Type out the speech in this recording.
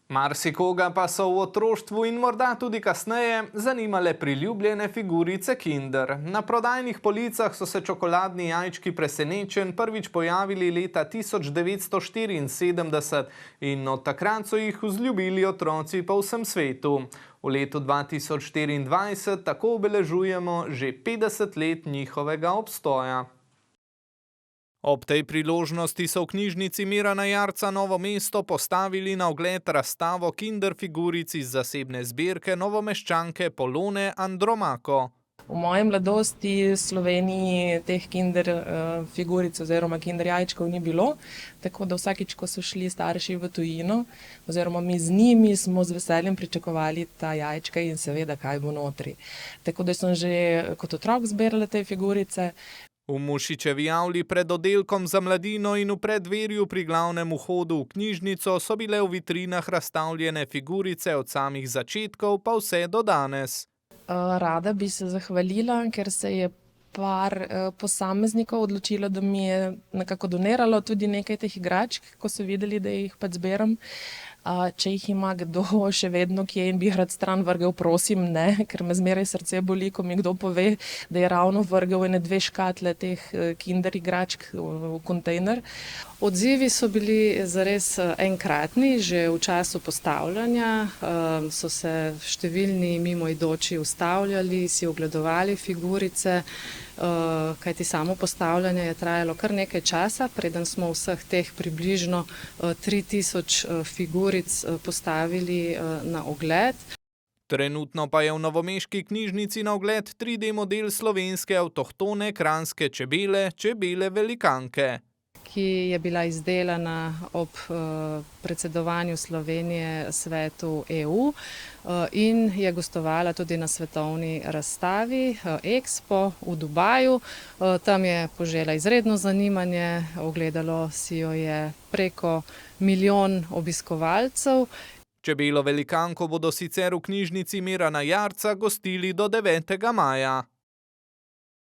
Marsikoga pa so v otroštvu in morda tudi kasneje zanimale priljubljene figurice Kinder. Na prodajnih policah so se čokoladni jajčki presenečen prvič pojavili leta 1974 in od takrat so jih vzljubili otroci po vsem svetu. V letu 2024 tako obeležujemo že 50 let njihovega obstoja. Ob tej priložnosti so v knjižnici Mirana Jarca Novo mesto postavili na ogled razstavo Kinder figuric iz zasebne zbirke Novomeščanke Polone Andromako. V moji mladosti v Sloveniji teh Kinder figuric oziroma Kinder jajčkov ni bilo, tako da vsakič, ko so šli starši v tujino oziroma mi z njimi, smo z veseljem pričakovali ta jajčka in seveda, kaj bo notri. Tako da sem že kot otrok zbirala te figurice. V Mušičevi avli pred oddelkom za mladino in v preddverju pri glavnem vhodu v knjižnico so bile v vitrinah razstavljene figurice od samih začetkov pa vse do danes. Rada bi se zahvalila, ker se je par posameznikov odločilo, da mi je nekako doniralo tudi nekaj teh igračk, ko so videli, da jih pač zbiram. Če jih ima kdo še vedno kje in bi jih rad stran vrgel, prosim ne, ker me zmeraj srce boli, ko mi kdo pove, da je ravno vrgel ene 2 škatle teh Kinder igračk v kontejner. Odzivi so bili zares enkratni, že v času postavljanja so se številni mimoidoči ustavljali, si ogledovali figurice, kajti samo postavljanje je trajalo kar nekaj časa, preden smo vseh teh približno 3000 figuric postavili na ogled. Trenutno pa je v novomeški knjižnici na ogled 3D model slovenske avtohtone kranjske čebele, čebele velikanke, ki je bila izdelana ob predsedovanju Slovenije svetu EU in je gostovala tudi na svetovni razstavi Expo v Dubaju. Tam je požela izredno zanimanje, ogledalo si jo je preko 1 milijon obiskovalcev. Čebelo velikanko bodo sicer v knjižnici Mirana Jarca gostili do 9. maja.